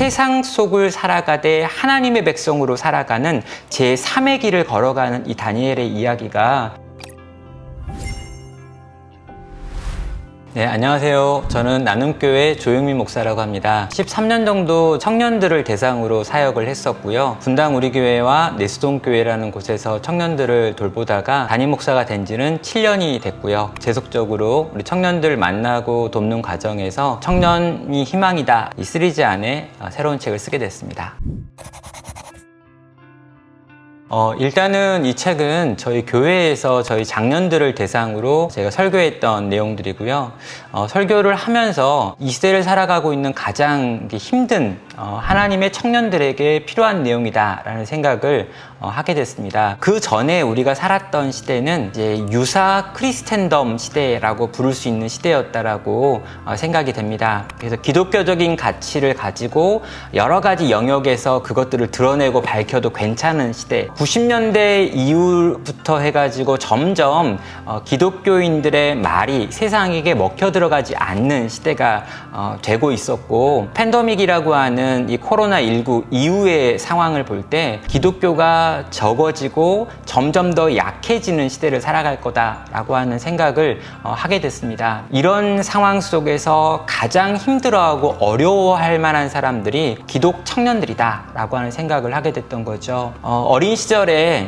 세상 속을 살아가되 하나님의 백성으로 살아가는 제3의 길을 걸어가는 이 다니엘의 이야기가 네, 안녕하세요. 저는 나눔교회 조용민 목사라고 합니다. 13년 정도 청년들을 대상으로 사역을 했었고요. 분당 우리교회와 내수동교회라는 곳에서 청년들을 돌보다가 담임 목사가 된 지는 7년이 됐고요. 계속적으로 우리 청년들 만나고 돕는 과정에서 청년이 희망이다, 이 시리즈 안에 새로운 책을 쓰게 됐습니다. 일단은 이 책은 저희 교회에서 저희 장년들을 대상으로 제가 설교했던 내용들이고요. 설교를 하면서 이 시대를 살아가고 있는 가장 힘든 하나님의 청년들에게 필요한 내용이다라는 생각을 하게 됐습니다. 그 전에 우리가 살았던 시대는 이제 유사 크리스텐덤 시대라고 부를 수 있는 시대였다라고 생각이 됩니다. 그래서 기독교적인 가치를 가지고 여러 가지 영역에서 그것들을 드러내고 밝혀도 괜찮은 시대. 90년대 이후부터 해가지고 점점 기독교인들의 말이 세상에게 먹혀 들어가지 않는 시대가 되고 있었고, 팬데믹이라고 하는 이 코로나19 이후의 상황을 볼 때 기독교가 적어지고 점점 더 약해지는 시대를 살아갈 거다라고 하는 생각을 하게 됐습니다. 이런 상황 속에서 가장 힘들어하고 어려워할 만한 사람들이 기독 청년들이다라고 하는 생각을 하게 됐던 거죠. 어린 시절에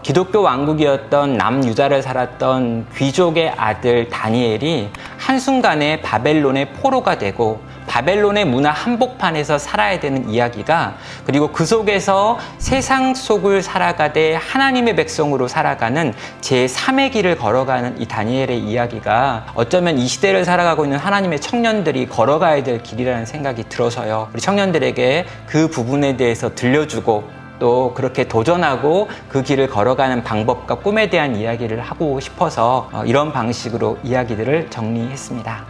기독교 왕국이었던 남유다를 살았던 귀족의 아들 다니엘이 한순간에 바벨론의 포로가 되고 바벨론의 문화 한복판에서 살아야 되는 이야기가, 그리고 그 속에서 세상 속을 살아가되 하나님의 백성으로 살아가는 제3의 길을 걸어가는 이 다니엘의 이야기가 어쩌면 이 시대를 살아가고 있는 하나님의 청년들이 걸어가야 될 길이라는 생각이 들어서요. 우리 청년들에게 그 부분에 대해서 들려주고 또 그렇게 도전하고 그 길을 걸어가는 방법과 꿈에 대한 이야기를 하고 싶어서 이런 방식으로 이야기들을 정리했습니다.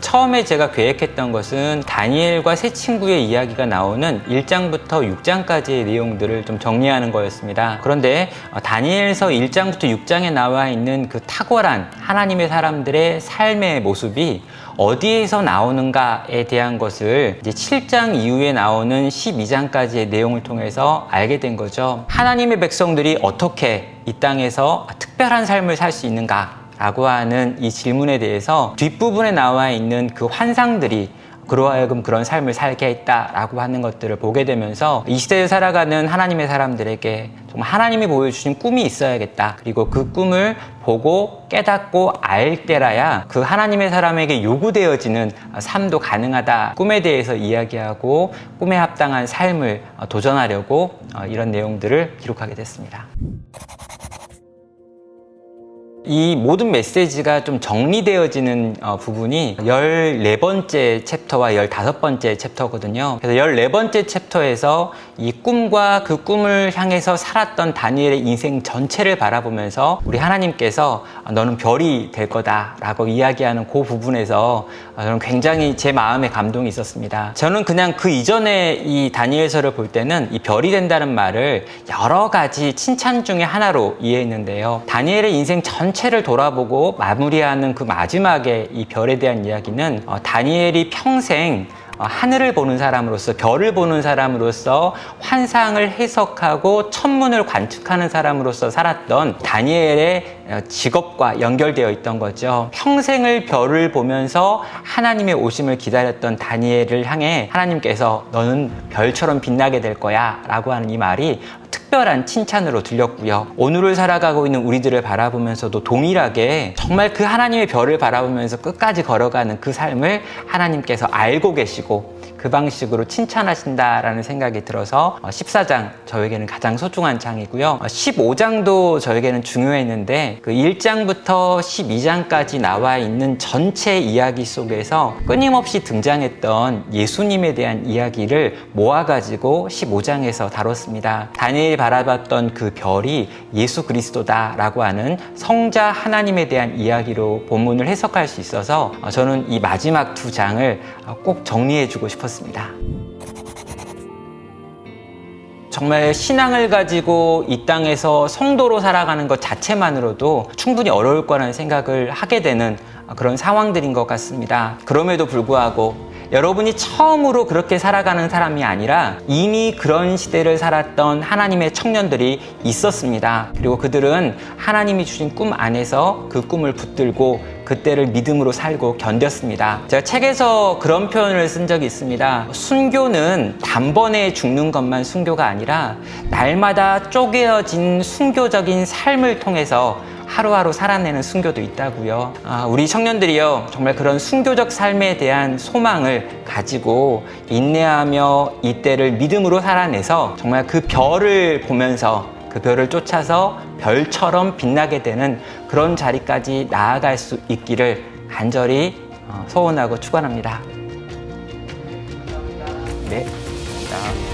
처음에 제가 계획했던 것은 다니엘과 세 친구의 이야기가 나오는 1장부터 6장까지의 내용들을 좀 정리하는 거였습니다. 그런데 다니엘서 1장부터 6장에 나와 있는 그 탁월한 하나님의 사람들의 삶의 모습이 어디에서 나오는가에 대한 것을 이제 7장 이후에 나오는 12장까지의 내용을 통해서 알게 된 거죠. 하나님의 백성들이 어떻게 이 땅에서 특별한 삶을 살 수 있는가 라고 하는 이 질문에 대해서 뒷부분에 나와 있는 그 환상들이 그로 하여금 그런 삶을 살게 했다라고 하는 것들을 보게 되면서 이 시대에 살아가는 하나님의 사람들에게 정말 하나님이 보여주신 꿈이 있어야겠다. 그리고 그 꿈을 보고 깨닫고 알 때라야 그 하나님의 사람에게 요구되어지는 삶도 가능하다. 꿈에 대해서 이야기하고 꿈에 합당한 삶을 도전하려고 이런 내용들을 기록하게 됐습니다. 이 모든 메시지가 좀 정리되어지는 부분이 14번째 챕터와 15번째 챕터거든요. 그래서 14번째 챕터에서 이 꿈과 그 꿈을 향해서 살았던 다니엘의 인생 전체를 바라보면서 우리 하나님께서 너는 별이 될 거다 라고 이야기하는 그 부분에서 저는 굉장히 제 마음에 감동이 있었습니다. 저는 그냥 그 이전에 이 다니엘서를 볼 때는 이 별이 된다는 말을 여러 가지 칭찬 중에 하나로 이해했는데요. 다니엘의 인생 전체를 돌아보고 마무리하는 그 마지막에 이 별에 대한 이야기는 다니엘이 평생 하늘을 보는 사람으로서, 별을 보는 사람으로서 환상을 해석하고 천문을 관측하는 사람으로서 살았던 다니엘의 직업과 연결되어 있던 거죠. 평생을 별을 보면서 하나님의 오심을 기다렸던 다니엘을 향해 하나님께서 너는 별처럼 빛나게 될 거야 라고 하는 이 말이 특별한 칭찬으로 들렸고요. 오늘을 살아가고 있는 우리들을 바라보면서도 동일하게 정말 그 하나님의 별을 바라보면서 끝까지 걸어가는 그 삶을 하나님께서 알고 계시고 그 방식으로 칭찬하신다라는 생각이 들어서 14장 저에게는 가장 소중한 장이고요. 15장도 저에게는 중요했는데 그 1장부터 12장까지 나와 있는 전체 이야기 속에서 끊임없이 등장했던 예수님에 대한 이야기를 모아가지고 15장에서 다뤘습니다. 다니엘이 바라봤던 그 별이 예수 그리스도다라고 하는 성자 하나님에 대한 이야기로 본문을 해석할 수 있어서 저는 이 마지막 2장을 꼭 정리해주고 싶었습니다. 정말 신앙을 가지고 이 땅에서 성도로 살아가는 것 자체만으로도 충분히 어려울 거라는 생각을 하게 되는 그런 상황들인 것 같습니다. 그럼에도 불구하고 여러분이 처음으로 그렇게 살아가는 사람이 아니라 이미 그런 시대를 살았던 하나님의 청년들이 있었습니다. 그리고 그들은 하나님이 주신 꿈 안에서 그 꿈을 붙들고 그때를 믿음으로 살고 견뎠습니다. 제가 책에서 그런 표현을 쓴 적이 있습니다. 순교는 단번에 죽는 것만 순교가 아니라 날마다 쪼개어진 순교적인 삶을 통해서 하루하루 살아내는 순교도 있다고요. 우리 청년들이요, 정말 그런 순교적 삶에 대한 소망을 가지고 인내하며 이때를 믿음으로 살아내서 정말 그 별을 보면서 그 별을 쫓아서 별처럼 빛나게 되는 그런 자리까지 나아갈 수 있기를 간절히 소원하고 축원합니다. 네, 감사합니다.